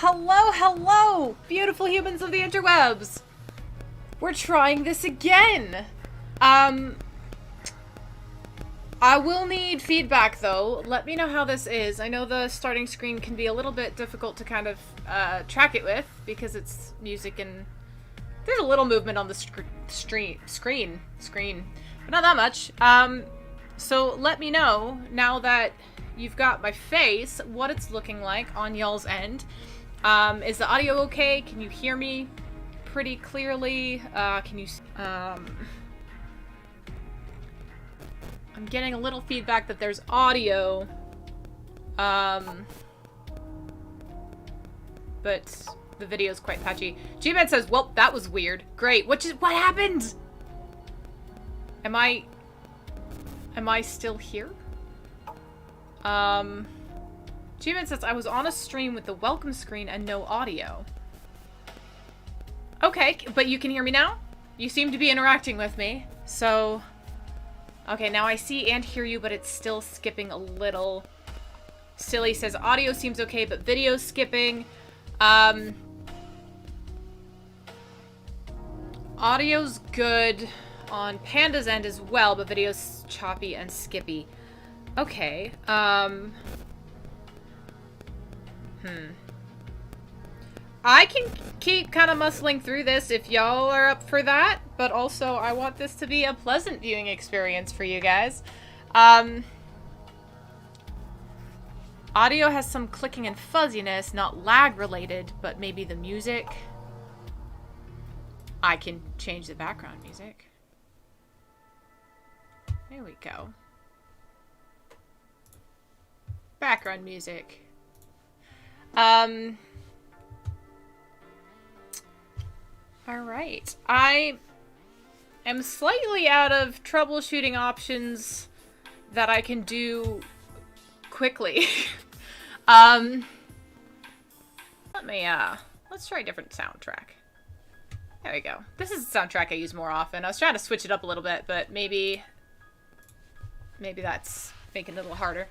Hello, hello, beautiful humans of the interwebs. We're trying this again. I will need feedback though. Let me know how this is. I know the starting screen can be a little bit difficult to kind of track it with because it's music and there's a little movement on the screen, but not that much. So let me know now that you've got my face, what it's looking like on y'all's end. Is the audio okay? Can you hear me pretty clearly? Can you... I'm getting a little feedback that there's audio. But the video's quite patchy. G-Man says, well, that was weird. Great. What happened? Am I still here? G-Man says, I was on a stream with the welcome screen and no audio. Okay, but you can hear me now? You seem to be interacting with me, so... Okay, now I see and hear you, but it's still skipping a little. Silly says, audio seems okay, but video's skipping. Audio's good on Panda's end as well, but video's choppy and skippy. Okay, I can keep kind of muscling through this if y'all are up for that, but also I want this to be a pleasant viewing experience for you guys. Audio has some clicking and fuzziness, not lag related, but maybe the music. I can change the background music. There we go. Background music. Alright. I am slightly out of troubleshooting options that I can do quickly. Let's try a different soundtrack. There we go. This is the soundtrack I use more often. I was trying to switch it up a little bit, but maybe that's making it a little harder.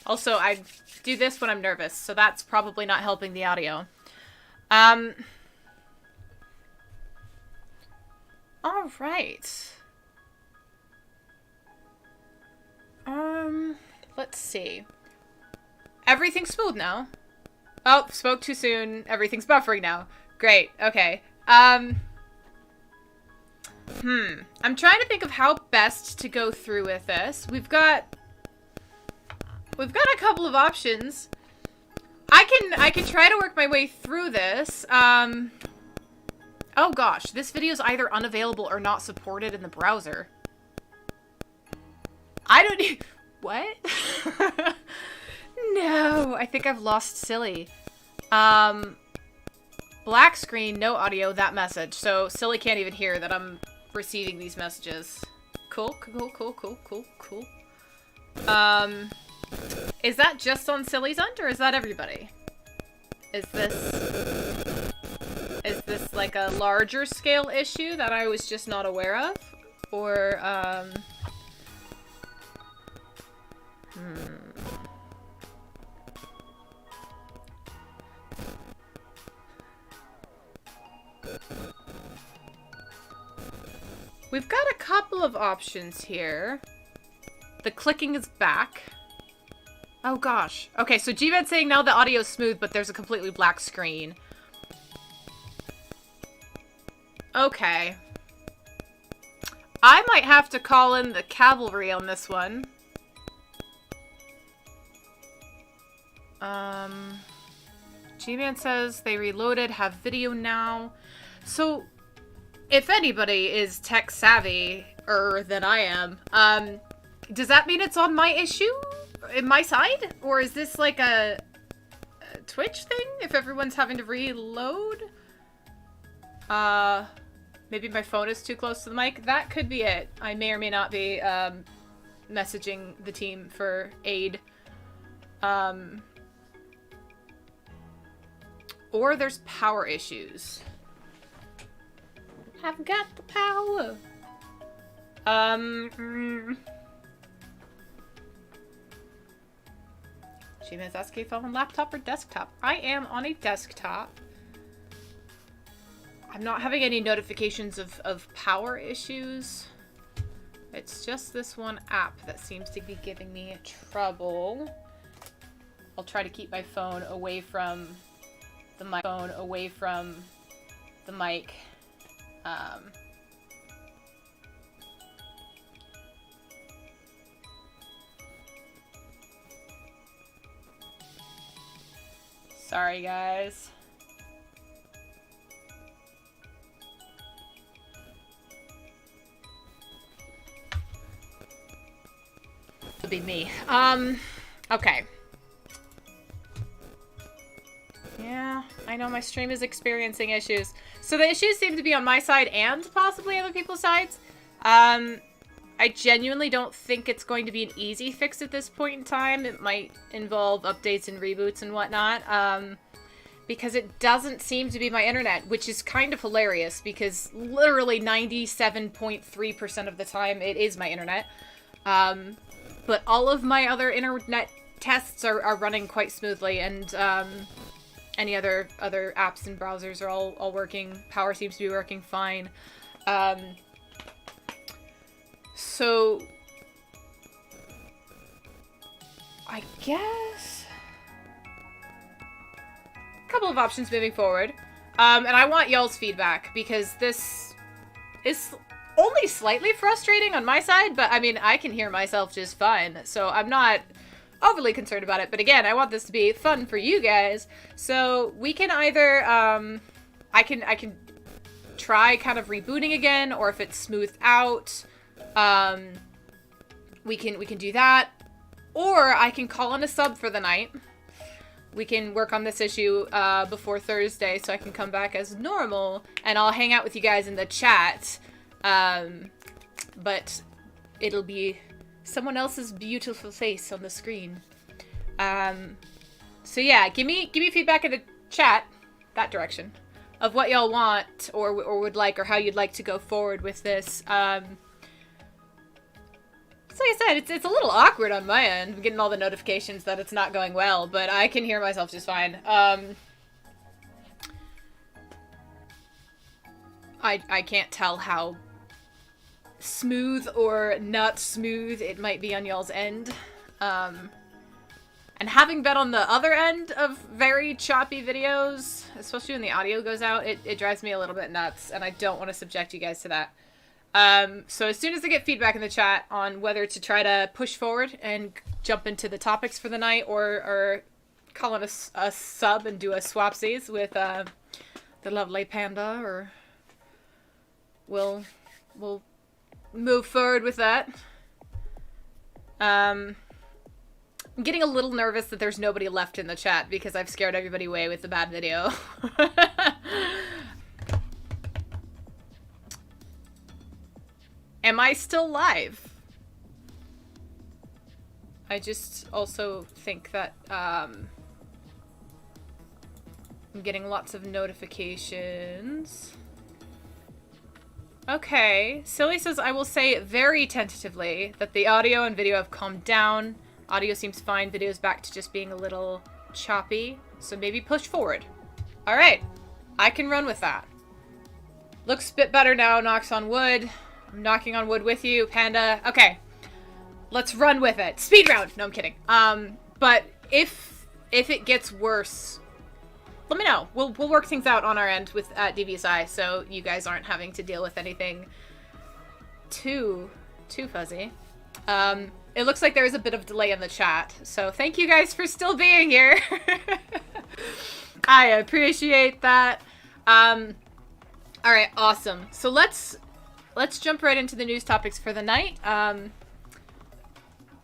Also, I do this when I'm nervous, so that's probably not helping the audio. All right. Let's see. Everything's smooth now. Oh, spoke too soon. Everything's buffering now. Great. Okay. I'm trying to think of how best to go through with this. We've got a couple of options. I can try to work my way through this. Oh gosh, this video is either unavailable or not supported in the browser. I don't need... What? No, I think I've lost Silly. Black screen, no audio, that message. So Silly can't even hear that I'm receiving these messages. Cool. Is that just on Silly's end, or is that everybody? Is this like a larger scale issue that I was just not aware of? Or, We've got a couple of options here. The clicking is back. Oh gosh. Okay, so G-Man's saying now the audio is smooth, but there's a completely black screen. Okay. I might have to call in the cavalry on this one. G-Man says they reloaded, have video now. So, if anybody is tech savvy-er than I am, does that mean it's on my issue? In my side? Or is this like a Twitch thing? If everyone's having to reload? Maybe my phone is too close to the mic? That could be it. I may or may not be, messaging the team for aid. Or there's power issues. I've got the power. She is asking if I'm on laptop or desktop. I am on a desktop. I'm not having any notifications of power issues. It's just this one app that seems to be giving me trouble. I'll try to keep my phone away from the mic. Sorry, guys. It'll be me. Okay. Yeah, I know my stream is experiencing issues. So the issues seem to be on my side and possibly other people's sides. I genuinely don't think it's going to be an easy fix at this point in time. It might involve updates and reboots and whatnot. Because it doesn't seem to be my internet, which is kind of hilarious because literally 97.3% of the time it is my internet. But all of my other internet tests are running quite smoothly, and any other apps and browsers are all working. Power seems to be working fine. So I guess a couple of options moving forward. And I want y'all's feedback because this is only slightly frustrating on my side, but I mean, I can hear myself just fine, so I'm not overly concerned about it. But again, I want this to be fun for you guys. So we can either, I can try kind of rebooting again, or if it's smoothed out, we can do that. Or I can call in a sub for the night. We can work on this issue before Thursday so I can come back as normal, and I'll hang out with you guys in the chat. But it'll be someone else's beautiful face on the screen. So yeah, give me feedback in the chat, that direction, of what y'all want or would like, or how you'd like to go forward with this. So like I said, it's a little awkward on my end. I'm getting all the notifications that it's not going well, but I can hear myself just fine. I can't tell how smooth or not smooth it might be on y'all's end. And having been on the other end of very choppy videos, especially when the audio goes out, it drives me a little bit nuts, and I don't want to subject you guys to that. So as soon as I get feedback in the chat on whether to try to push forward and jump into the topics for the night, or call in a sub and do a swapsies with the lovely Panda, or we'll move forward with that. I'm getting a little nervous that there's nobody left in the chat because I've scared everybody away with the bad video. Am I still live? I just also think that I'm getting lots of notifications. Okay, Silly says, I will say very tentatively that the audio and video have calmed down. Audio seems fine, video's back to just being a little choppy, so maybe push forward. Alright, I can run with that. Looks a bit better now, knocks on wood. I'm knocking on wood with you, Panda. Okay, let's run with it. Speed round! No, I'm kidding. But if it gets worse, let me know. We'll work things out on our end with DVSI, so you guys aren't having to deal with anything too fuzzy. It looks like there is a bit of delay in the chat, so thank you guys for still being here. I appreciate that. Alright, awesome. So let's jump right into the news topics for the night.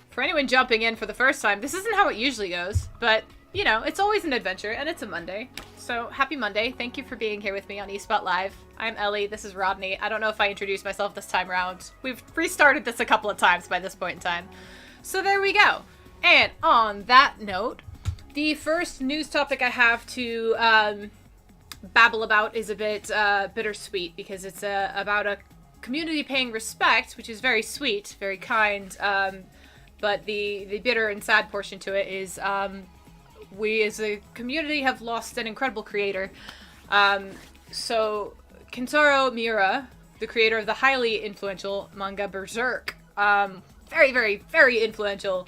For anyone jumping in for the first time, this isn't how it usually goes, but you know, it's always an adventure, and it's a Monday. So, happy Monday. Thank you for being here with me on eSpot Live. I'm Ellie. This is Rodney. I don't know if I introduced myself this time around. We've restarted this a couple of times by this point in time. So there we go. And on that note, the first news topic I have to babble about is a bit bittersweet, because it's about a community paying respect, which is very sweet, very kind, but the bitter and sad portion to it is we as a community have lost an incredible creator. So Kentaro Miura, the creator of the highly influential manga Berserk, very, very, very influential,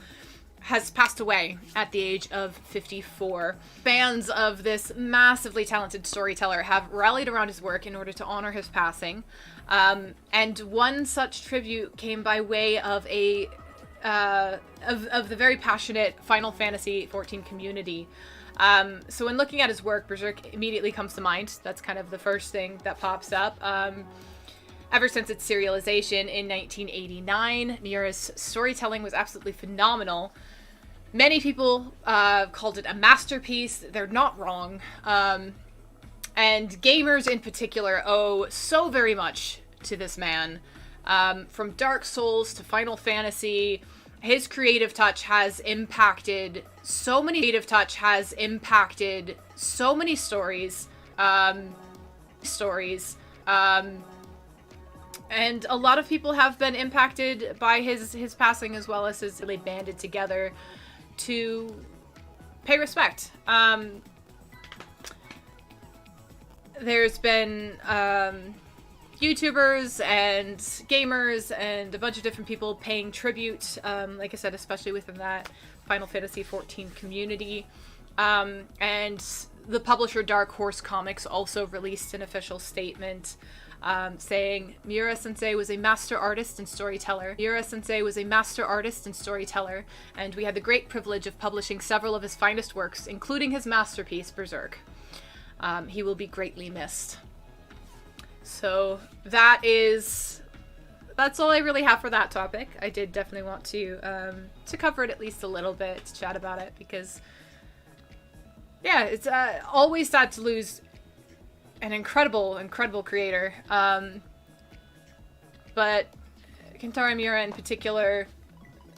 has passed away at the age of 54. Fans of this massively talented storyteller have rallied around his work in order to honor his passing. And one such tribute came by way of a of the very passionate Final Fantasy XIV community. So when looking at his work, Berserk immediately comes to mind. That's kind of the first thing that pops up. Ever since its serialization in 1989, Miura's storytelling was absolutely phenomenal. Many people called it a masterpiece. They're not wrong. And gamers in particular owe so very much to this man. From Dark Souls to Final Fantasy, his creative touch has impacted so many stories. And a lot of people have been impacted by his passing, as well as his really banded together to pay respect. There's been YouTubers and gamers and a bunch of different people paying tribute, like I said, especially within that Final Fantasy XIV community. And the publisher Dark Horse Comics also released an official statement saying, Miura-sensei was a master artist and storyteller. Miura-sensei was a master artist and storyteller, and we had the great privilege of publishing several of his finest works, including his masterpiece, Berserk. He will be greatly missed. So that's all I really have for that topic. I did definitely want to cover it at least a little bit, to chat about it, because yeah, it's always sad to lose an incredible creator. But Kentaro Miura in particular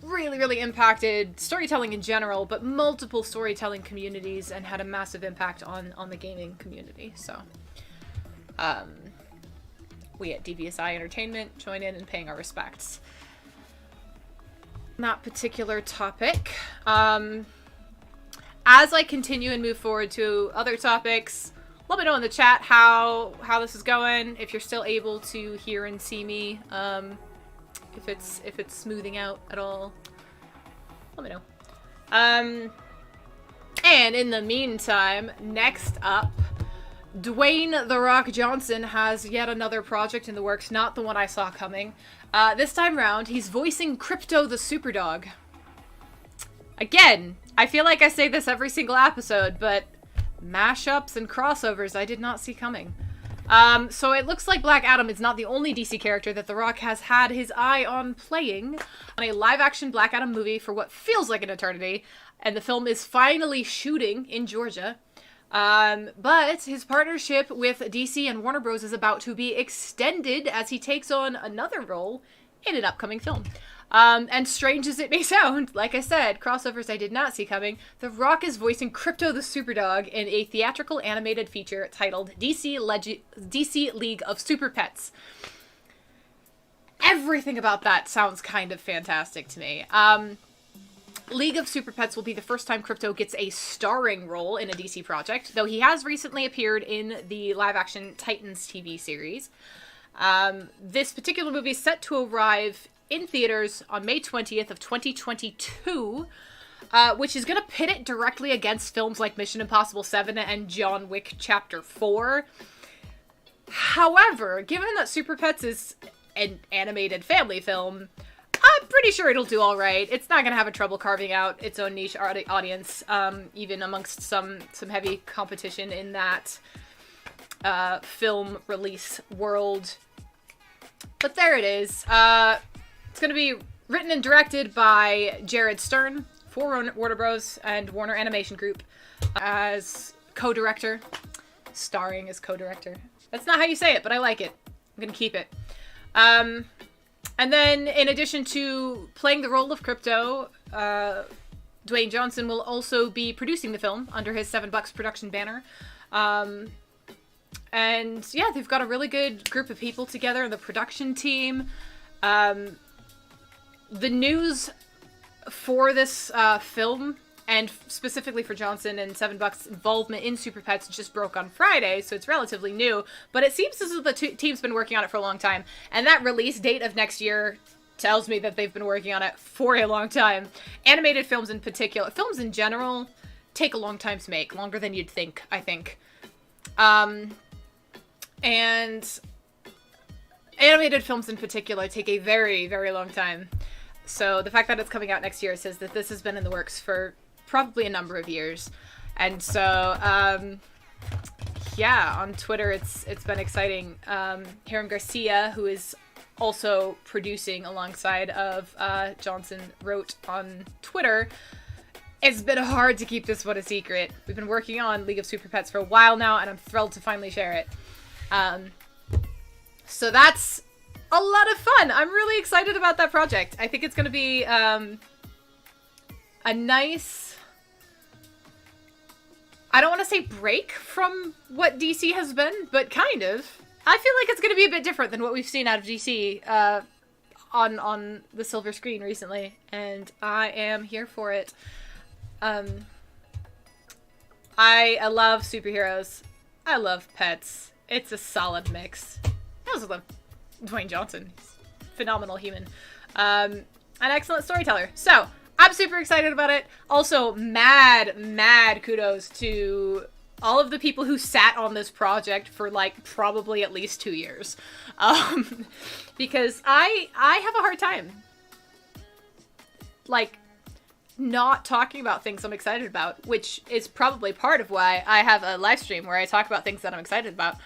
really impacted storytelling in general, but multiple storytelling communities, and had a massive impact on the gaming community. So we at DVSI Entertainment join in paying our respects. That particular topic. As I continue and move forward to other topics, let me know in the chat how this is going, if you're still able to hear and see me, if it's smoothing out at all. Let me know. And in the meantime, next up, Dwayne "The Rock" Johnson has yet another project in the works, not the one I saw coming. This time round, he's voicing Crypto the Superdog. Again, I feel like I say this every single episode, but mashups and crossovers I did not see coming. So it looks like Black Adam is not the only DC character that The Rock has had his eye on playing on a live-action Black Adam movie for what feels like an eternity, and the film is finally shooting in Georgia. But his partnership with DC and Warner Bros. Is about to be extended as he takes on another role in an upcoming film. And strange as it may sound, like I said, crossovers I did not see coming, The Rock is voicing Crypto the Superdog in a theatrical animated feature titled DC League of Super Pets. Everything about that sounds kind of fantastic to me. League of Super Pets will be the first time Crypto gets a starring role in a DC project, though he has recently appeared in the live-action Titans TV series. This particular movie is set to arrive in theaters on May 20th of 2022, which is going to pit it directly against films like Mission Impossible 7 and John Wick Chapter 4. However, given that Super Pets is an animated family film, I'm pretty sure it'll do all right. It's not going to have a trouble carving out its own niche audience, even amongst some heavy competition in that film release world. But there it is. It's going to be written and directed by Jared Stern for Warner Bros. And Warner Animation Group as co-director. Starring as co-director. That's not how you say it, but I like it. I'm going to keep it. And then, in addition to playing the role of Crypto, Dwayne Johnson will also be producing the film under his $7 production banner. And yeah, they've got a really good group of people together in the production team. The news for this film and specifically for Johnson and $7 involvement in Super Pets just broke on Friday, so it's relatively new. But it seems as though the team's been working on it for a long time, and that release date of next year tells me that they've been working on it for a long time. Animated films in particular, films in general, take a long time to make, longer than you'd think, I think. And animated films in particular take a very, very long time. So the fact that it's coming out next year says that this has been in the works for probably a number of years. And so, yeah, on Twitter, it's been exciting. Hiram Garcia, who is also producing alongside of Johnson, wrote on Twitter, "It's been hard to keep this one a secret. We've been working on League of Super Pets for a while now, and I'm thrilled to finally share it." So that's a lot of fun. I'm really excited about that project. I think it's going to be a nice... I don't want to say break from what DC has been, but kind of. I feel like it's going to be a bit different than what we've seen out of DC on the silver screen recently, and I am here for it. I love superheroes. I love pets. It's a solid mix. I also love Dwayne Johnson. He's a phenomenal human. An excellent storyteller. So, I'm super excited about it. Also, mad kudos to all of the people who sat on this project for, like, probably at least 2 years. Because I have a hard time, like, not talking about things I'm excited about, which is probably part of why I have a live stream where I talk about things that I'm excited about.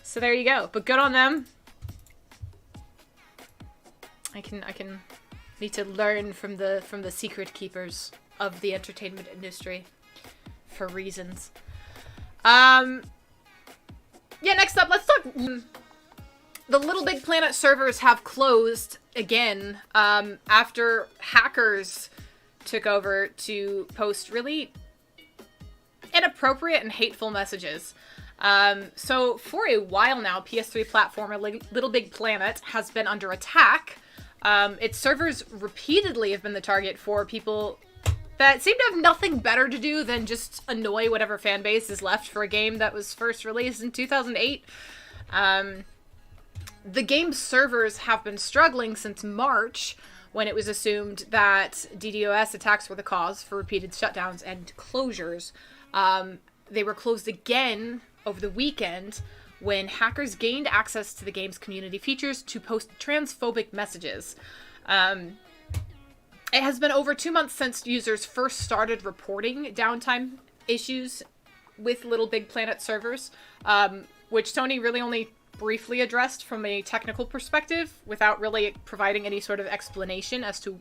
So there you go. But good on them. I can need to learn from the secret keepers of the entertainment industry for reasons. Yeah, next up, let's talk. The Little Big Planet servers have closed again after hackers took over to post really inappropriate and hateful messages. So for a while now, PS3 platformer Little Big Planet has been under attack. Its servers repeatedly have been the target for people that seem to have nothing better to do than just annoy whatever fan base is left for a game that was first released in 2008. The game's servers have been struggling since March, when it was assumed that DDoS attacks were the cause for repeated shutdowns and closures. They were closed again over the weekend when hackers gained access to the game's community features to post transphobic messages. It has been over 2 months since users first started reporting downtime issues with Little Big Planet servers, which Sony really only briefly addressed from a technical perspective without really providing any sort of explanation as to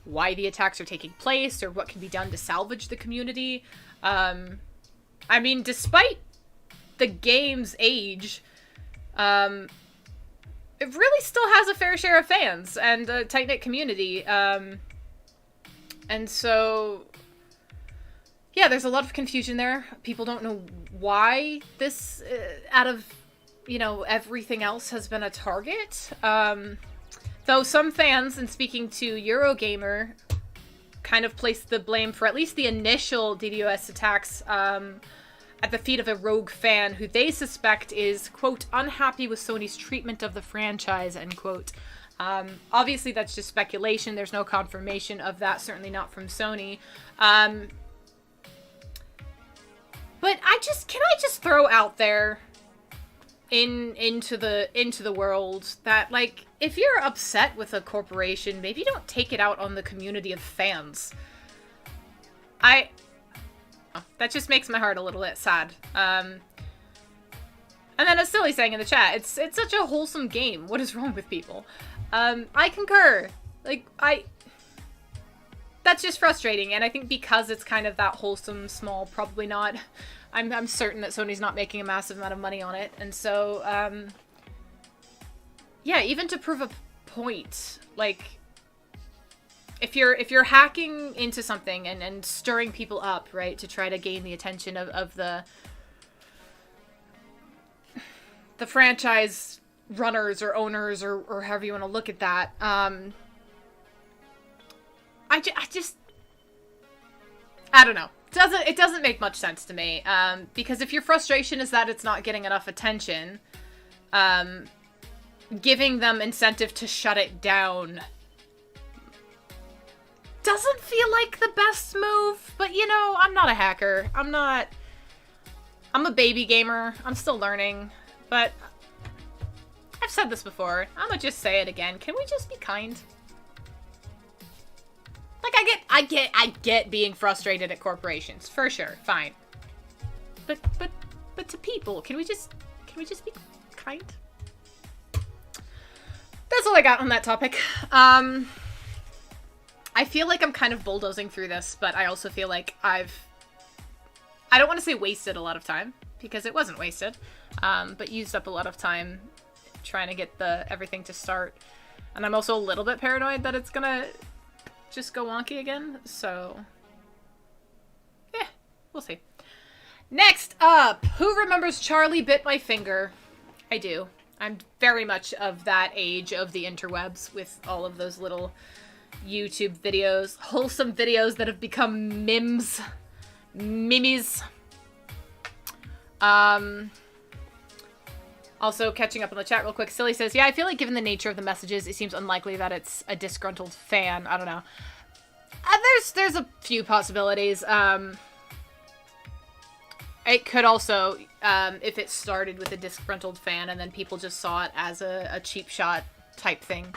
why the attacks are taking place or what can be done to salvage the community. I mean, despite the game's age, it really still has a fair share of fans and a tight-knit community. And so, yeah, there's a lot of confusion there. People don't know why this, out of, you know, everything else has been a target. Though some fans, and speaking to Eurogamer, kind of placed the blame for at least the initial DDoS attacks at the feet of a rogue fan who they suspect is, quote, unhappy with Sony's treatment of the franchise, end quote. Obviously, that's just speculation. There's no confirmation of that, certainly not from Sony. But can I just throw out there into the world that, like, if you're upset with a corporation, maybe don't take it out on the community of fans. That just makes my heart a little bit sad. And then as Silly saying in the chat, it's such a wholesome game. What is wrong with people? I concur. That's just frustrating, and I think because it's kind of that wholesome, small, probably not. I'm certain that Sony's not making a massive amount of money on it, and so, yeah, even to prove a point, like, if you're hacking into something and stirring people up, right, to try to gain the attention of the franchise runners or owners or however you want to look at that, I just, I don't know. It doesn't make much sense to me. Because if your frustration is that it's not getting enough attention, giving them incentive to shut it down doesn't feel like the best move. But, you know, I'm not a hacker. I'm a baby gamer. I'm still learning. But I've said this before. I'm gonna just say it again. Can we just be kind? Like, I get being frustrated at corporations. For sure. Fine. But to people, can we just be kind? That's all I got on that topic. I feel like I'm kind of bulldozing through this, but I also feel like I don't want to say wasted a lot of time, because it wasn't wasted, but used up a lot of time trying to get everything to start. And I'm also a little bit paranoid that it's gonna just go wonky again, so yeah, we'll see. Next up, who remembers Charlie Bit My Finger? I do. I'm very much of that age of the interwebs with all of those little YouTube videos, wholesome videos that have become memes. Also, catching up on the chat real quick, Silly says, yeah, I feel like given the nature of the messages, it seems unlikely that it's a disgruntled fan. I don't know. There's a few possibilities. It could also, if it started with a disgruntled fan and then people just saw it as a cheap shot type thing.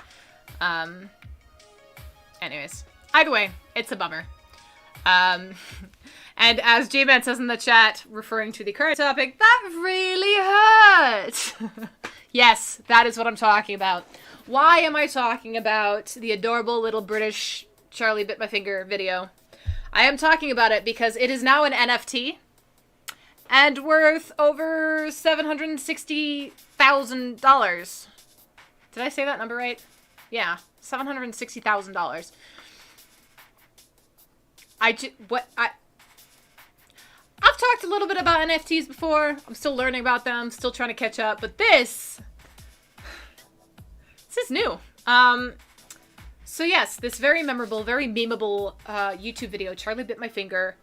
Anyways, either way, it's a bummer. And as J-Man says in the chat, referring to the current topic, that really hurt! Yes, that is what I'm talking about. Why am I talking about the adorable little British Charlie Bit My Finger video? I am talking about it because it is now an NFT and worth over $760,000. Did I say that number right? Yeah, $760,000. I've talked a little bit about NFTs before. I'm still learning about them, still trying to catch up, but this is new. So yes, this very memorable, very memeable YouTube video, Charlie Bit My Finger,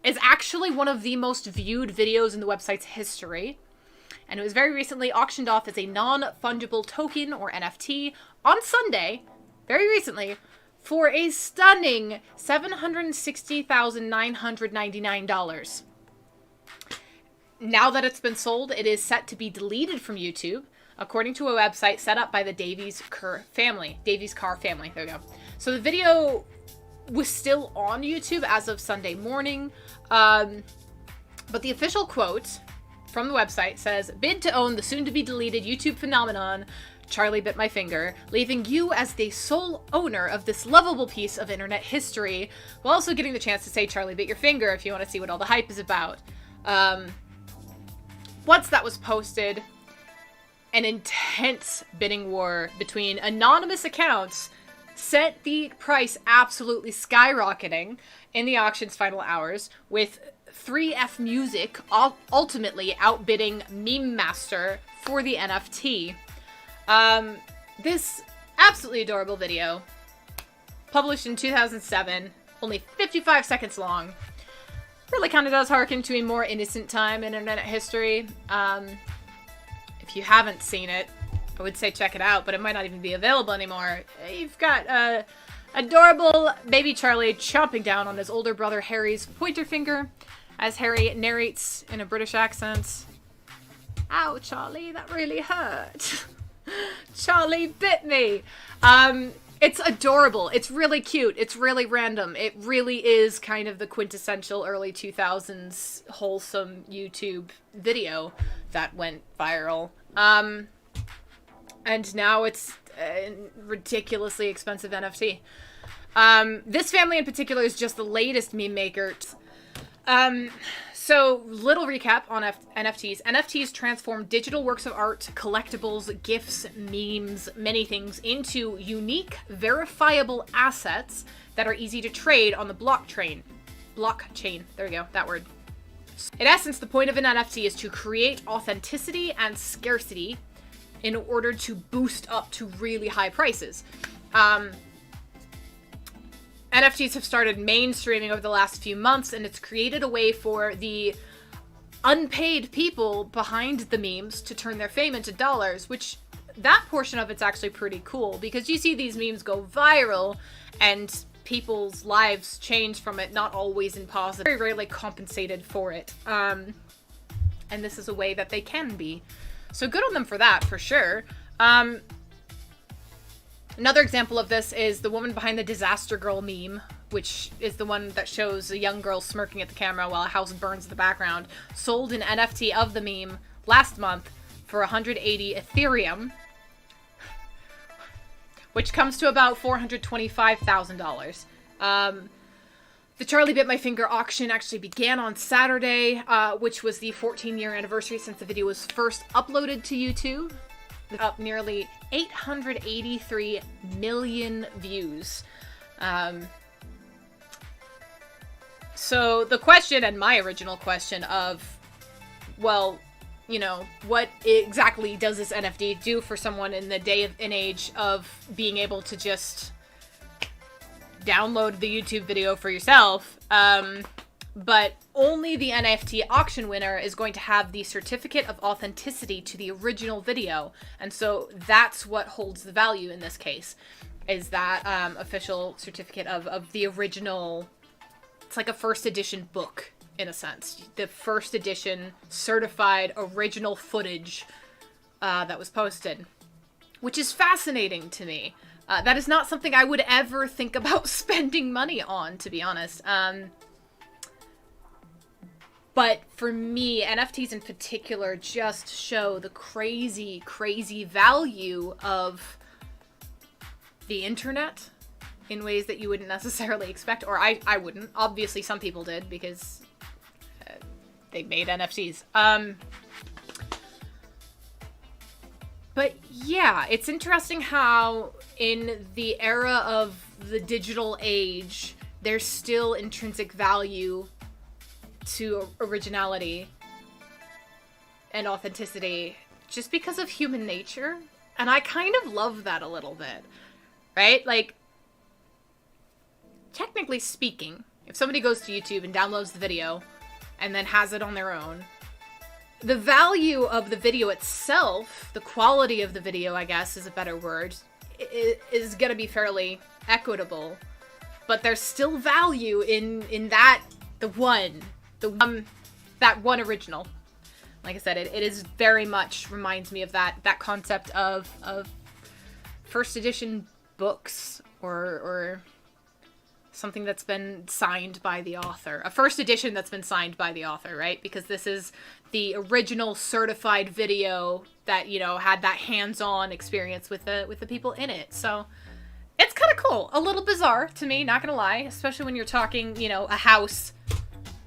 is actually one of the most viewed videos in the website's history. And it was very recently auctioned off as a non-fungible token, or NFT, on Sunday, very recently, for a stunning $760,999. Now that it's been sold, it is set to be deleted from YouTube, according to a website set up by the Davies Car family. There we go. So the video was still on YouTube as of Sunday morning, but the official quote from the website says, "Bid to own the soon-to-be-deleted YouTube phenomenon, Charlie Bit My Finger, leaving you as the sole owner of this lovable piece of internet history, while also getting the chance to say Charlie Bit Your Finger if you want to see what all the hype is about." Once that was posted, an intense bidding war between anonymous accounts sent the price absolutely skyrocketing in the auction's final hours, with 3F Music ultimately outbidding Meme Master for the NFT. This absolutely adorable video, published in 2007, only 55 seconds long, really kind of does harken to a more innocent time in internet history. If you haven't seen it, I would say check it out, but it might not even be available anymore. You've got adorable baby Charlie chomping down on his older brother Harry's pointer finger as Harry narrates in a British accent, "Ow, Charlie, that really hurt. Charlie bit me." It's adorable. It's really cute. It's really random. It really is kind of the quintessential early 2000s wholesome YouTube video that went viral. And now it's a ridiculously expensive NFT. This family in particular is just the latest meme maker. So, little recap on NFTs. NFTs transform digital works of art, collectibles, GIFs, memes, many things into unique, verifiable assets that are easy to trade on the blockchain. There we go, that word. In essence, the point of an NFT is to create authenticity and scarcity in order to boost up to really high prices. NFTs have started mainstreaming over the last few months, and it's created a way for the unpaid people behind the memes to turn their fame into dollars, which that portion of it's actually pretty cool, because you see these memes go viral and people's lives change from it, not always in positive, very rarely compensated for it. And this is a way that they can be. So good on them for that, for sure. Another example of this is the woman behind the Disaster Girl meme, which is the one that shows a young girl smirking at the camera while a house burns in the background, sold an NFT of the meme last month for 180 Ethereum, which comes to about $425,000. The Charlie Bit My Finger auction actually began on Saturday, which was the 14-year anniversary since the video was first uploaded to YouTube. Up nearly 883 million views. So the question, and my original question of, well, you know, what exactly does this NFT do for someone in the day and age of being able to just download the YouTube video for yourself? But only the NFT auction winner is going to have the certificate of authenticity to the original video. And so that's what holds the value in this case, is that official certificate of the original. It's like a first edition book, in a sense. The first edition certified original footage that was posted, which is fascinating to me. That is not something I would ever think about spending money on, to be honest. But for me, NFTs in particular just show the crazy, crazy value of the internet in ways that you wouldn't necessarily expect, or I wouldn't. Obviously, some people did, because they made NFTs. But yeah, it's interesting how in the era of the digital age, there's still intrinsic value to originality and authenticity just because of human nature. And I kind of love that a little bit, right? Like, technically speaking, if somebody goes to YouTube and downloads the video and then has it on their own, the value of the video itself, the quality of the video, I guess is a better word, is going to be fairly equitable. But there's still value in that, that one original. Like I said, it is very much reminds me of that concept of first edition books or something that's been signed by the author. A first edition that's been signed by the author, right? Because this is the original certified video that, you know, had that hands-on experience with the people in it. So it's kind of cool. A little bizarre to me, not gonna lie, especially when you're talking, you know, a house.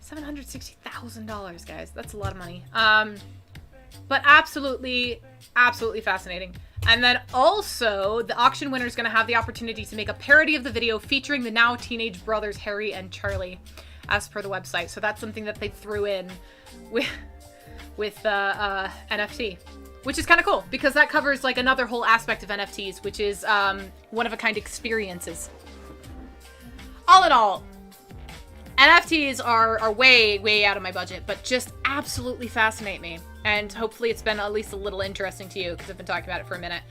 $760,000, guys. That's a lot of money. But absolutely, absolutely fascinating. And then also, the auction winner is going to have the opportunity to make a parody of the video featuring the now teenage brothers Harry and Charlie, as per the website. So that's something that they threw in with NFT, which is kind of cool, because that covers like another whole aspect of NFTs, which is one-of-a-kind experiences. All in all, NFTs are way, way out of my budget, but just absolutely fascinate me. And hopefully it's been at least a little interesting to you, because I've been talking about it for a minute.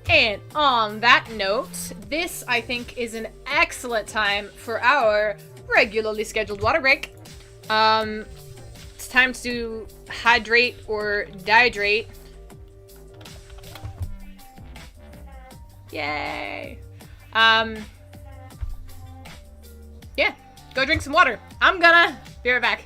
And on that note, this, I think, is an excellent time for our regularly scheduled water break. It's time to hydrate or dehydrate. Yay! Yeah. Go drink some water. I'm gonna be right back.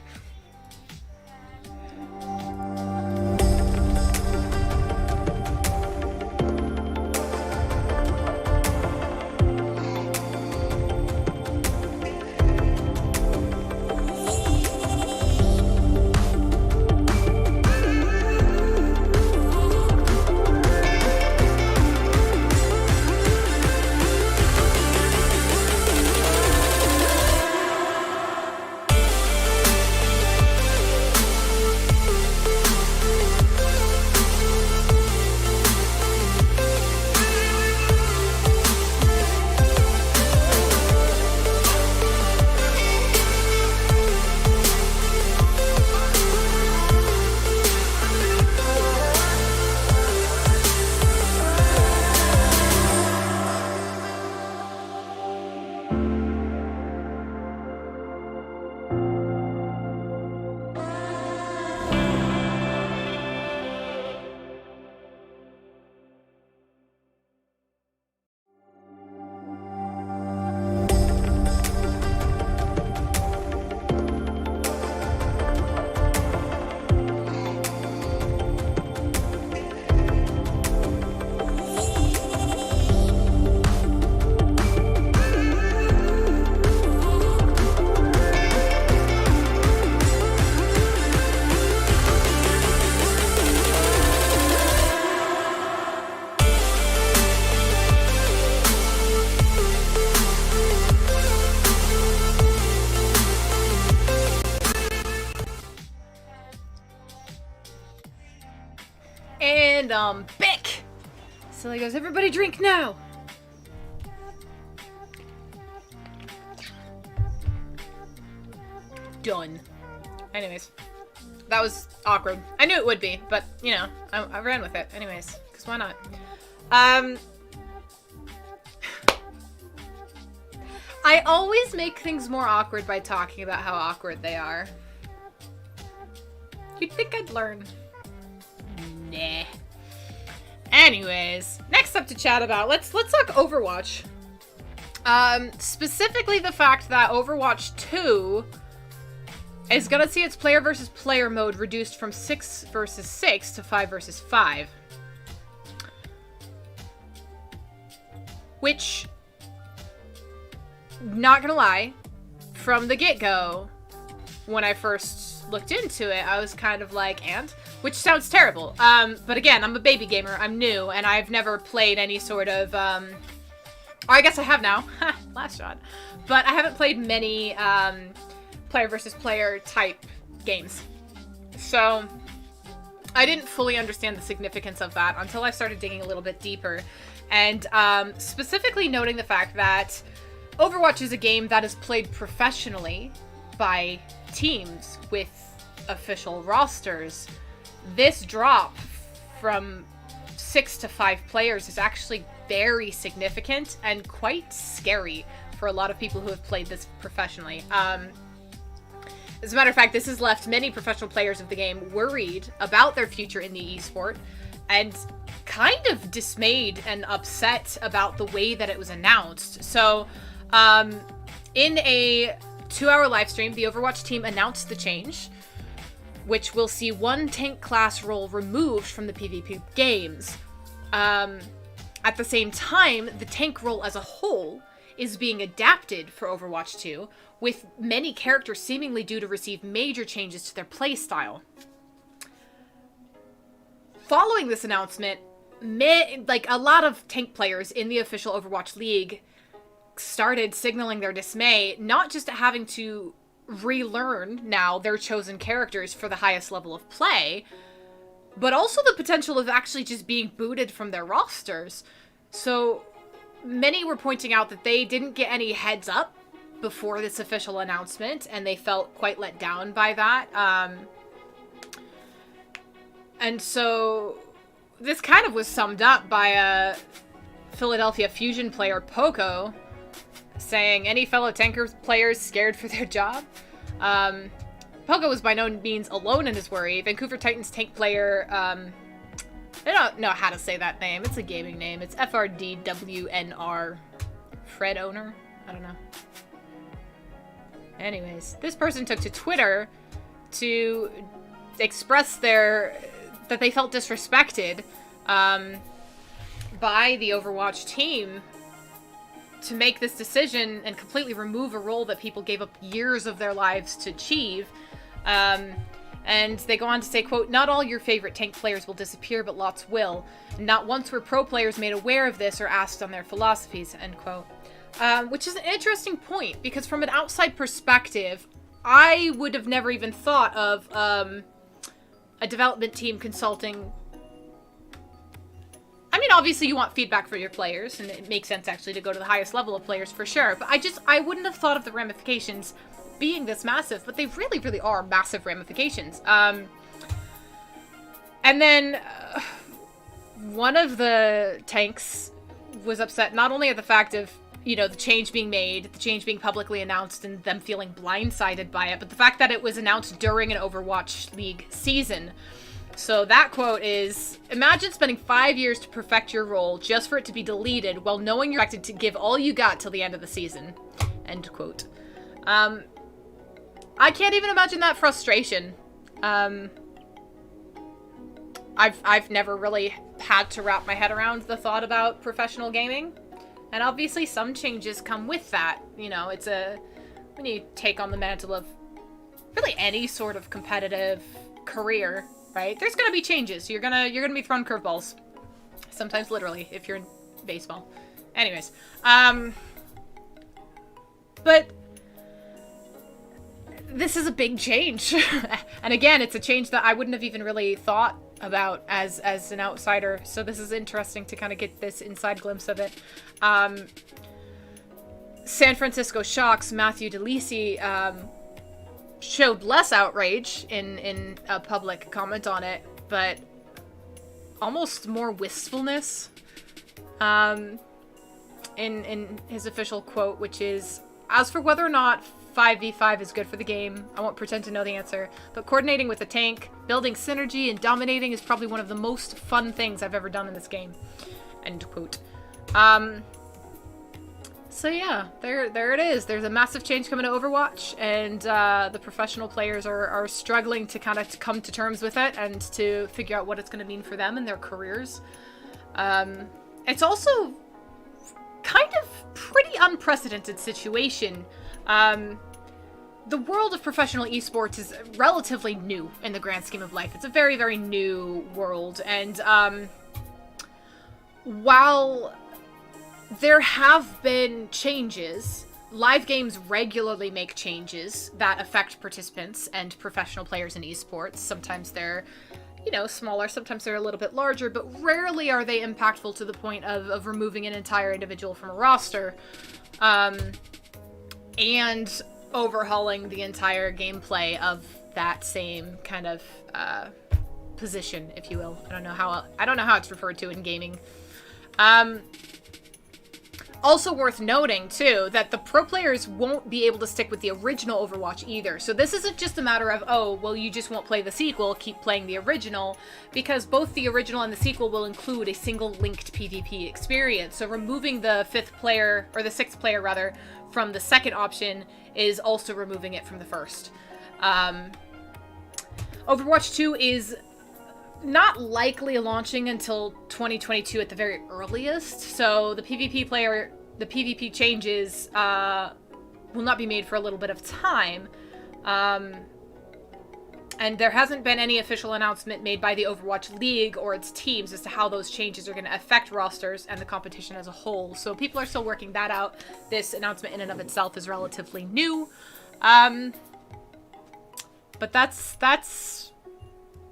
And, Bick! So he goes, everybody drink now! Done. Anyways. That was awkward. I knew it would be, but, you know, I ran with it. Anyways, because why not? I always make things more awkward by talking about how awkward they are. You'd think I'd learn. Nah. Anyways, next up to chat about, let's talk Overwatch. Specifically the fact that Overwatch 2 is gonna see its player versus player mode reduced from 6 versus 6 to 5 versus 5. Which, not gonna lie, from the get-go, when I first looked into it, I was kind of like, and? Which sounds terrible. But again, I'm a baby gamer, I'm new, and I've never played any sort of, or I guess I have now. Last shot. But I haven't played many, player versus player type games. So, I didn't fully understand the significance of that until I started digging a little bit deeper. And, specifically noting the fact that Overwatch is a game that is played professionally by teams with official rosters. This drop from 6 to 5 players is actually very significant and quite scary for a lot of people who have played this professionally. As a matter of fact, this has left many professional players of the game worried about their future in the esport and kind of dismayed and upset about the way that it was announced. So, in a 2-hour live stream, the Overwatch team announced the change, which will see one tank class role removed from the PvP games. At the same time, the tank role as a whole is being adapted for Overwatch 2, with many characters seemingly due to receive major changes to their playstyle. Following this announcement, a lot of tank players in the official Overwatch League started signaling their dismay, not just at having to relearn now their chosen characters for the highest level of play, but also the potential of actually just being booted from their rosters. So many were pointing out that they didn't get any heads up before this official announcement, and they felt quite let down by that. And so this kind of was summed up by a Philadelphia Fusion player, Poco, saying, any fellow tanker players scared for their job? Poco was by no means alone in his worry. Vancouver Titans tank player, I don't know how to say that name. It's a gaming name. It's FRDWNR. Fred Owner? I don't know. Anyways, this person took to Twitter to express that they felt disrespected by the Overwatch team to make this decision and completely remove a role that people gave up years of their lives to achieve. And they go on to say, quote, not all your favorite tank players will disappear, but lots will. Not once were pro players made aware of this or asked on their philosophies, end quote. Which is an interesting point, because from an outside perspective, I would have never even thought of a development team consulting. I mean, obviously you want feedback for your players, and it makes sense actually to go to the highest level of players for sure, but I wouldn't have thought of the ramifications being this massive, but they really, really are massive ramifications. And then one of the tanks was upset not only at the fact of, you know, the change being made, the change being publicly announced, and them feeling blindsided by it, but the fact that it was announced during an Overwatch League season. So that quote is, imagine spending 5 years to perfect your role just for it to be deleted while knowing you're expected to give all you got till the end of the season. End quote. I can't even imagine that frustration. I've never really had to wrap my head around the thought about professional gaming. And obviously some changes come with that. You know, when you take on the mantle of really any sort of competitive career, right? There's gonna be changes. You're gonna be thrown curveballs. Sometimes literally, if you're in baseball. Anyways, but this is a big change. And again, it's a change that I wouldn't have even really thought about as an outsider. So this is interesting to kind of get this inside glimpse of it. San Francisco Shock's Matthew DeLisi showed less outrage in a public comment on it, but almost more wistfulness in his official quote, which is, "As for whether or not 5v5 is good for the game, I won't pretend to know the answer, but coordinating with a tank, building synergy, and dominating is probably one of the most fun things I've ever done in this game." End quote. So yeah, there it is. There's a massive change coming to Overwatch, and the professional players are struggling to kind of come to terms with it and to figure out what it's going to mean for them and their careers. It's also kind of pretty unprecedented situation. The world of professional esports is relatively new in the grand scheme of life. It's a very, very new world, and while there have been changes, live games regularly make changes that affect participants and professional players in esports. Sometimes they're, smaller, sometimes they're a little bit larger, but rarely are they impactful to the point of removing an entire individual from a roster, and overhauling the entire gameplay of that same kind of position, if you will. I don't know how it's referred to in gaming. Also worth noting, too, that the pro players won't be able to stick with the original Overwatch either. So this isn't just a matter of, oh, well, you just won't play the sequel, keep playing the original, because both the original and the sequel will include a single linked PvP experience. So removing the sixth player, rather, from the second option is also removing it from the first. Overwatch 2 is not likely launching until 2022 at the very earliest, so the PvP changes will not be made for a little bit of time. And there hasn't been any official announcement made by the Overwatch League or its teams as to how those changes are going to affect rosters and the competition as a whole. So people are still working that out. This announcement in and of itself is relatively new. But that's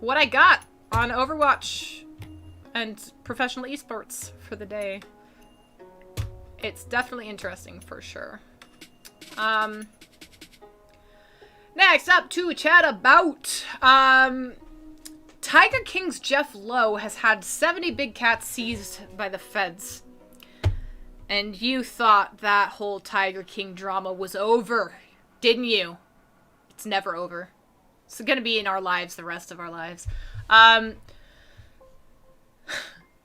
what I got on Overwatch and professional esports for the day. It's definitely interesting for sure. Next up to chat about, Tiger King's Jeff Lowe has had 70 big cats seized by the feds. And you thought that whole Tiger King drama was over, didn't you? It's never over. It's gonna be in our lives the rest of our lives.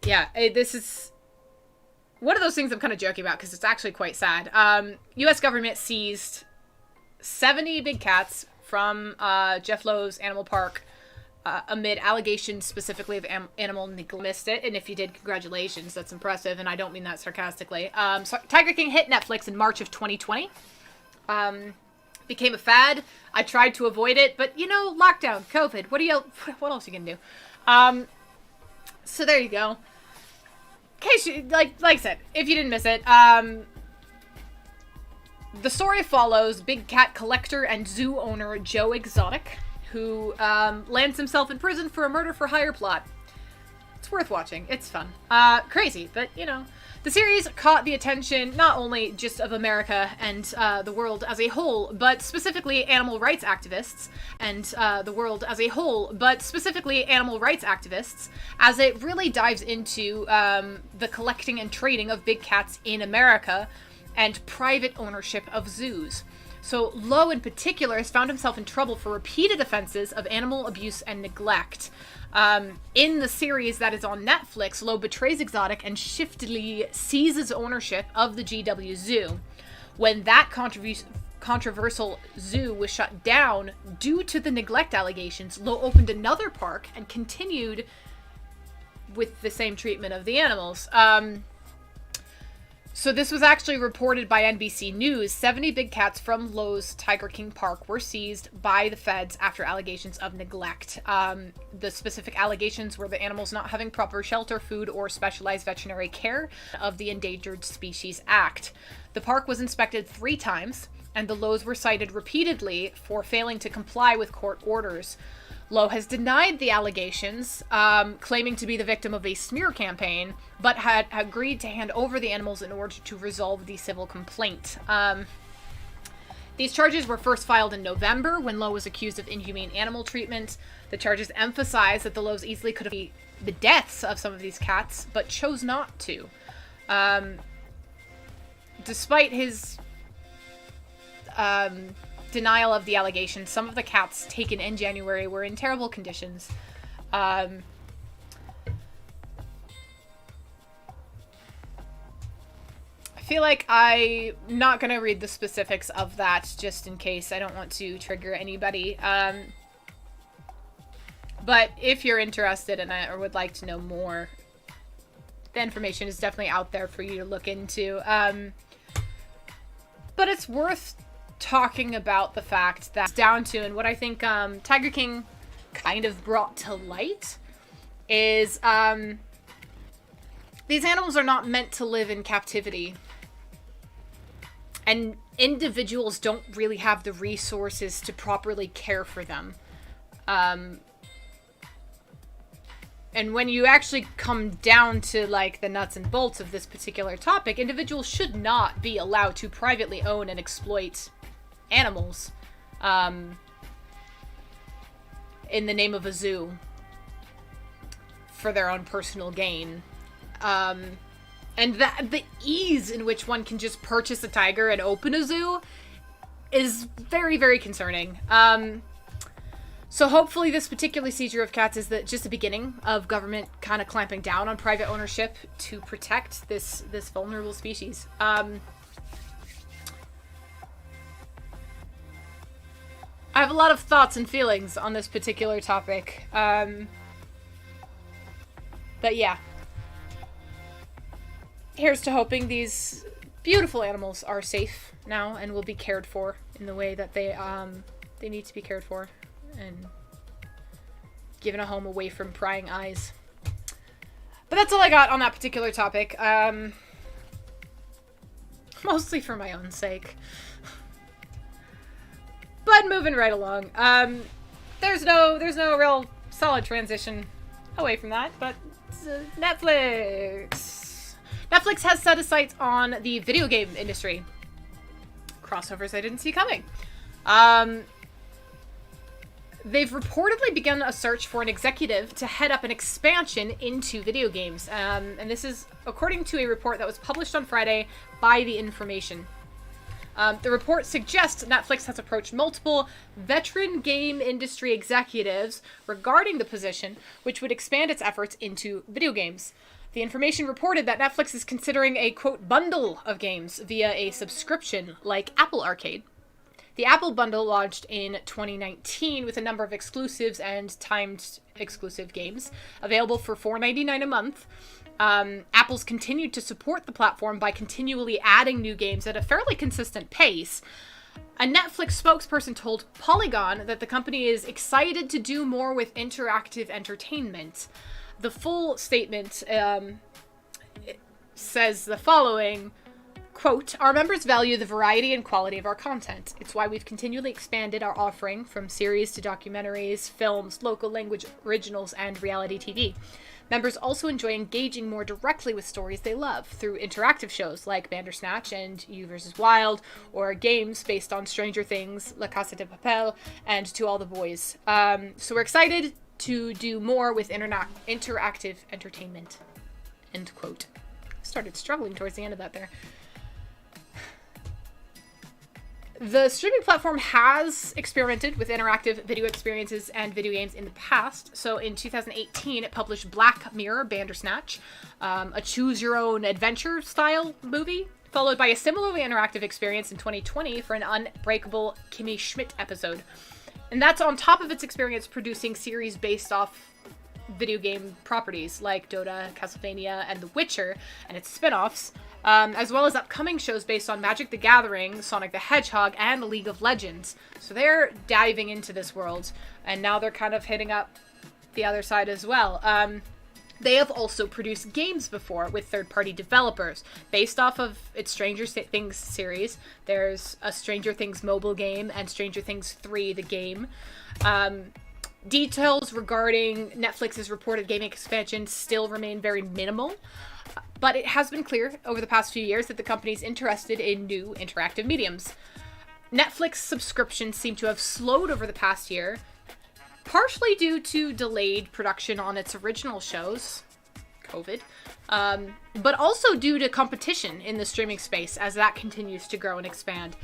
Yeah, this is one of those things I'm kind of joking about because it's actually quite sad. U.S. government seized 70 big cats from Jeff Lowe's Animal Park amid allegations specifically of animal neglect. Missed it, and if you did, congratulations. That's impressive, and I don't mean that sarcastically. So Tiger King hit Netflix in March of 2020. Became a fad. I tried to avoid it, but lockdown, COVID. What else are you gonna do? So there you go. In case like I said, if you didn't miss it, the story follows big cat collector and zoo owner Joe Exotic, who lands himself in prison for a murder for hire plot. It's worth watching. It's fun. Crazy, but the series caught the attention not only just of America and the world as a whole, but specifically animal rights activists, as it really dives into the collecting and trading of big cats in America and private ownership of zoos. So Lowe in particular has found himself in trouble for repeated offenses of animal abuse and neglect. In the series that is on Netflix, Lowe betrays Exotic and shiftily seizes ownership of the GW Zoo. When that controversial zoo was shut down due to the neglect allegations, Lowe opened another park and continued with the same treatment of the animals. So this was actually reported by NBC News. 70 big cats from Lowe's Tiger King Park were seized by the feds after allegations of neglect. The specific allegations were the animals not having proper shelter, food, or specialized veterinary care of the Endangered Species Act. The park was inspected 3 times, and the Lowe's were cited repeatedly for failing to comply with court orders. Lowe has denied the allegations, claiming to be the victim of a smear campaign, but had agreed to hand over the animals in order to resolve the civil complaint. These charges were first filed in November when Lowe was accused of inhumane animal treatment. The charges emphasize that the Lowes easily could have been the deaths of some of these cats, but chose not to. Despite his denial of the allegations, some of the cats taken in January were in terrible conditions. I feel like I'm not going to read the specifics of that just in case. I don't want to trigger anybody. But if you're interested or would like to know more, the information is definitely out there for you to look into. But it's worth talking about the fact that it's down to, and what I think Tiger King kind of brought to light is these animals are not meant to live in captivity. And individuals don't really have the resources to properly care for them. And when you actually come down to, like, the nuts and bolts of this particular topic, individuals should not be allowed to privately own and exploit animals in the name of a zoo for their own personal gain. And the ease in which one can just purchase a tiger and open a zoo is very, very concerning. So hopefully this particular seizure of cats is just the beginning of government kind of clamping down on private ownership to protect this vulnerable species. I have a lot of thoughts and feelings on this particular topic. But yeah. Here's to hoping these beautiful animals are safe now and will be cared for in the way that they need to be cared for and given a home away from prying eyes. But that's all I got on that particular topic. Mostly for my own sake. But moving right along. There's no real solid transition away from that, but Netflix. Netflix has set its sights on the video game industry. Crossovers I didn't see coming. They've reportedly begun a search for an executive to head up an expansion into video games. And this is according to a report that was published on Friday by The Information. The report suggests Netflix has approached multiple veteran game industry executives regarding the position, which would expand its efforts into video games. The Information reported that Netflix is considering a, quote, bundle of games via a subscription like Apple Arcade. The Apple bundle launched in 2019 with a number of exclusives and timed exclusive games available for $4.99 a month. Apple's continued to support the platform by continually adding new games at a fairly consistent pace. A Netflix spokesperson told Polygon that the company is excited to do more with interactive entertainment. The full statement says the following, quote, "Our members value the variety and quality of our content. It's why we've continually expanded our offering from series to documentaries, films, local language originals, and reality TV. Members also enjoy engaging more directly with stories they love through interactive shows like Bandersnatch and You vs. Wild, or games based on Stranger Things, La Casa de Papel, and To All the Boys. So we're excited to do more with interactive entertainment." End quote. Started struggling towards the end of that there. The streaming platform has experimented with interactive video experiences and video games in the past. So in 2018, it published Black Mirror Bandersnatch, a choose-your-own-adventure style movie, followed by a similarly interactive experience in 2020 for an Unbreakable Kimmy Schmidt episode. And that's on top of its experience producing series based off video game properties like Dota, Castlevania, and The Witcher, and its spin-offs, as well as upcoming shows based on Magic the Gathering, Sonic the Hedgehog, and League of Legends. So they're diving into this world, and now they're kind of hitting up the other side as well. They have also produced games before with third-party developers. Based off of its Stranger Things series, there's a Stranger Things mobile game and Stranger Things 3, the game. Details regarding Netflix's reported gaming expansion still remain very minimal, but it has been clear over the past few years that the company is interested in new interactive mediums. Netflix subscriptions seem to have slowed over the past year, partially due to delayed production on its original shows, COVID, but also due to competition in the streaming space as that continues to grow and expand.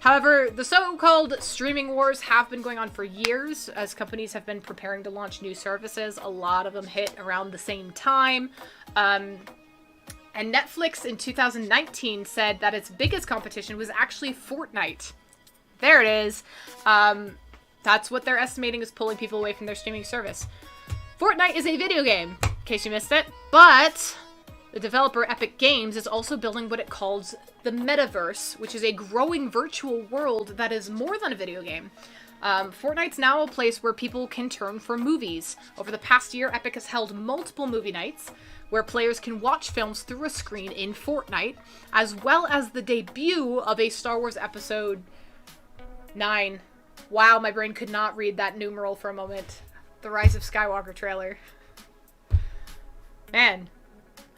However, the so-called streaming wars have been going on for years as companies have been preparing to launch new services. A lot of them hit around the same time. And Netflix in 2019 said that its biggest competition was actually Fortnite. There it is. That's what they're estimating is pulling people away from their streaming service. Fortnite is a video game, in case you missed it, but the developer Epic Games is also building what it calls the metaverse, which is a growing virtual world that is more than a video game. Fortnite's now a place where people can turn for movies. Over the past year, Epic has held multiple movie nights where players can watch films through a screen in Fortnite, as well as the debut of a Star Wars Episode 9. Wow, my brain could not read that numeral for a moment. The Rise of Skywalker trailer. Man,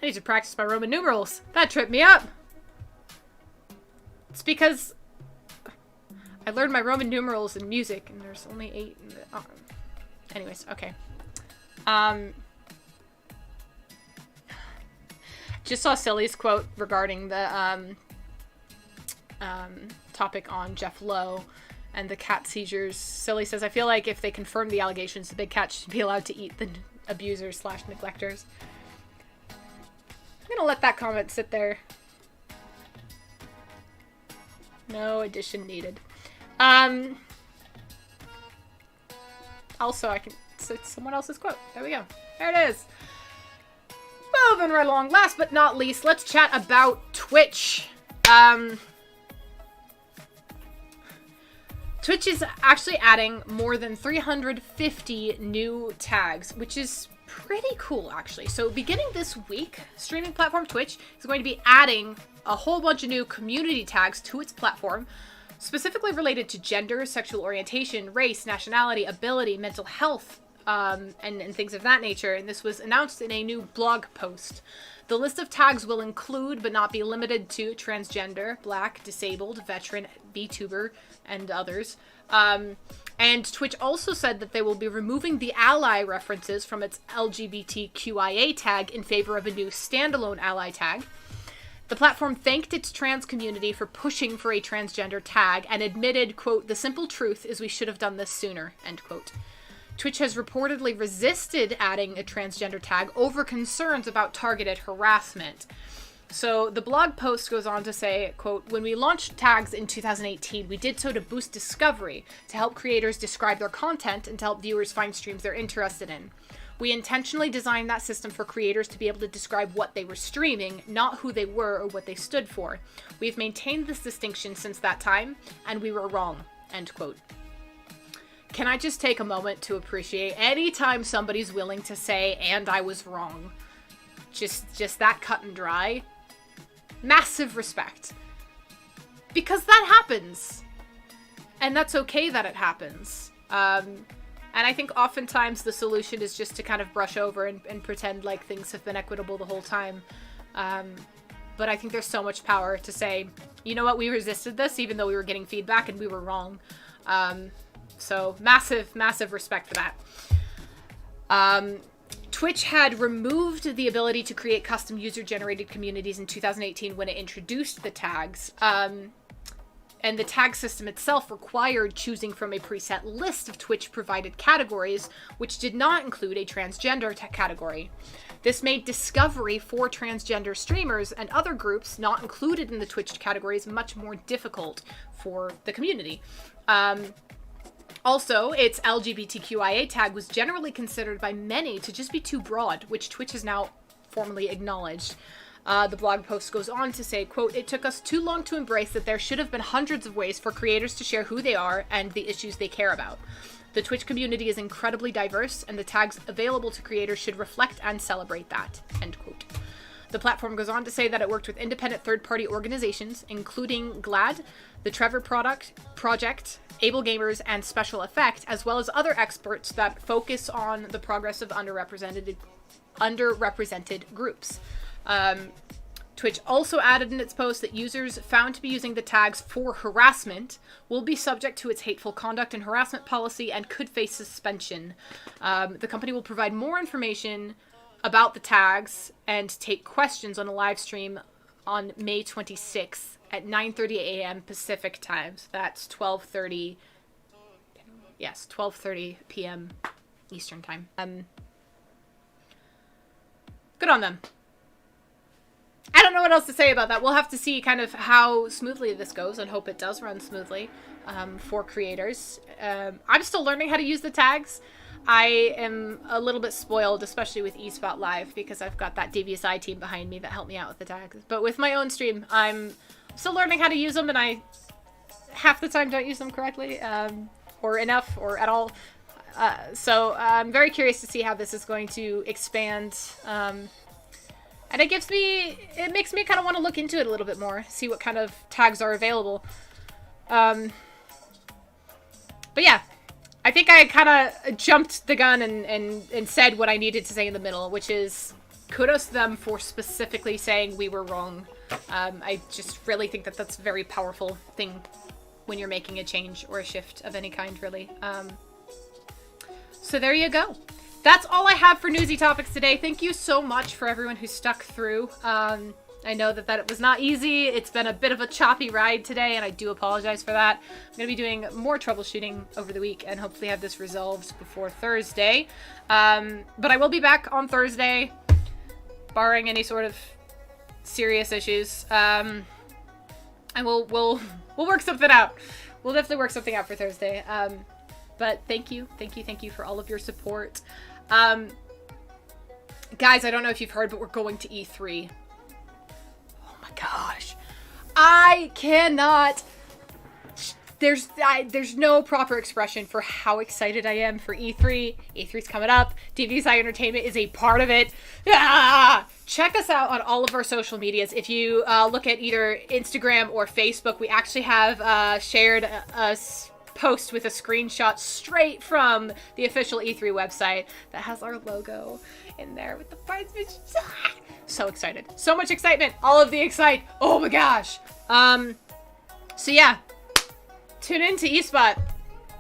I need to practice my Roman numerals. That tripped me up. It's because I learned my Roman numerals in music, and there's only 8 in the... Oh. Anyways, okay. Just saw Silly's quote regarding the topic on Jeff Lowe and the cat seizures. Silly says, I feel like if they confirm the allegations, the big cat should be allowed to eat the abusers / neglectors. I'm gonna let that comment sit there. No addition needed. Also, I can... It's someone else's quote. There we go. There it is. Moving right along. Last but not least, let's chat about Twitch. Twitch is actually adding more than 350 new tags, which is pretty cool, actually. So beginning this week, streaming platform Twitch is going to be adding a whole bunch of new community tags to its platform, specifically related to gender, sexual orientation, race, nationality, ability, mental health, and things of that nature. And this was announced in a new blog post. The list of tags will include, but not be limited to, transgender, black, disabled, veteran, VTuber, and others. And Twitch also said that they will be removing the ally references from its LGBTQIA tag in favor of a new standalone ally tag. The platform thanked its trans community for pushing for a transgender tag and admitted, quote, the simple truth is we should have done this sooner, end quote. Twitch has reportedly resisted adding a transgender tag over concerns about targeted harassment. So the blog post goes on to say, quote, when we launched tags in 2018, we did so to boost discovery, to help creators describe their content, and to help viewers find streams they're interested in. We intentionally designed that system for creators to be able to describe what they were streaming, not who they were or what they stood for. We've maintained this distinction since that time, and we were wrong, end quote. Can I just take a moment to appreciate any time somebody's willing to say, and I was wrong? Just that cut and dry. Massive respect. Because that happens. And that's okay that it happens. And I think oftentimes the solution is just to kind of brush over and pretend like things have been equitable the whole time. But I think there's so much power to say, you know what, we resisted this even though we were getting feedback and we were wrong. So massive, massive respect for that. Twitch had removed the ability to create custom user-generated communities in 2018 when it introduced the tags. And the tag system itself required choosing from a preset list of Twitch-provided categories, which did not include a transgender category. This made discovery for transgender streamers and other groups not included in the Twitch categories much more difficult for the community. Also, its LGBTQIA tag was generally considered by many to just be too broad, which Twitch has now formally acknowledged. The blog post goes on to say, quote, it took us too long to embrace that there should have been hundreds of ways for creators to share who they are and the issues they care about. The Twitch community is incredibly diverse, and the tags available to creators should reflect and celebrate that, end quote. The platform goes on to say that it worked with independent third-party organizations, including GLAD, the Trevor Project, Able Gamers, and Special Effect, as well as other experts that focus on the progress of underrepresented groups. Twitch also added in its post that users found to be using the tags for harassment will be subject to its hateful conduct and harassment policy and could face suspension. The company will provide more information about the tags and take questions on a live stream on May 26th at 9:30 a.m. Pacific time. So that's 12:30 p.m. Eastern time. Good on them. I don't know what else to say about that. We'll have to see kind of how smoothly this goes and hope it does run smoothly for creators. I'm still learning how to use the tags. I am a little bit spoiled, especially with eSpot Live, because I've got that DVSI team behind me that helped me out with the tags. But with my own stream, I'm still learning how to use them, and I half the time don't use them correctly, or enough, or at all. So I'm very curious to see how this is going to expand. And it makes me kind of want to look into it a little bit more, see what kind of tags are available. But yeah, I think I kind of jumped the gun and said what I needed to say in the middle, which is kudos to them for specifically saying we were wrong. I just really think that that's a very powerful thing when you're making a change or a shift of any kind, really. So there you go. That's all I have for newsy topics today. Thank you so much for everyone who stuck through. I know that it was not easy. It's been a bit of a choppy ride today, and I do apologize for that. I'm going to be doing more troubleshooting over the week and hopefully have this resolved before Thursday. But I will be back on Thursday, barring any sort of serious issues. And we'll work something out. We'll definitely work something out for Thursday. But thank you for all of your support. Guys, I don't know if you've heard, but we're going to E3. Oh my gosh. I cannot... There's no proper expression for how excited I am for E3. E3's coming up. DVSI Entertainment is a part of it. Ah! Check us out on all of our social medias. If you look at either Instagram or Facebook, we actually have shared a post with a screenshot straight from the official E3 website that has our logo in there with the parts. So excited. So much excitement. All of the excite. Oh my gosh. So yeah. Tune into eSpot.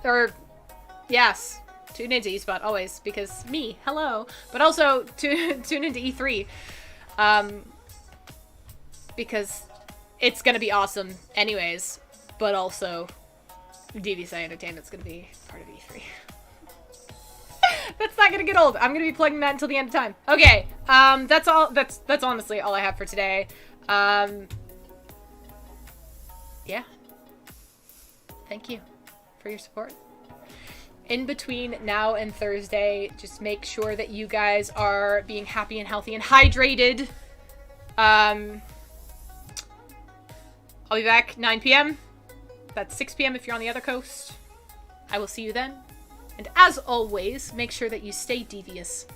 Or, yes. Tune into eSpot always, because me, hello. But also, tune into E3. Because it's gonna be awesome anyways. But also, DVSI Entertainment's gonna be part of E3. That's not gonna get old. I'm gonna be plugging that until the end of time. Okay, that's all. That's honestly all I have for today. Yeah. Thank you for your support. In between now and Thursday, just make sure that you guys are being happy and healthy and hydrated. I'll be back 9 p.m. That's 6 p.m. if you're on the other coast. I will see you then. And as always, make sure that you stay devious.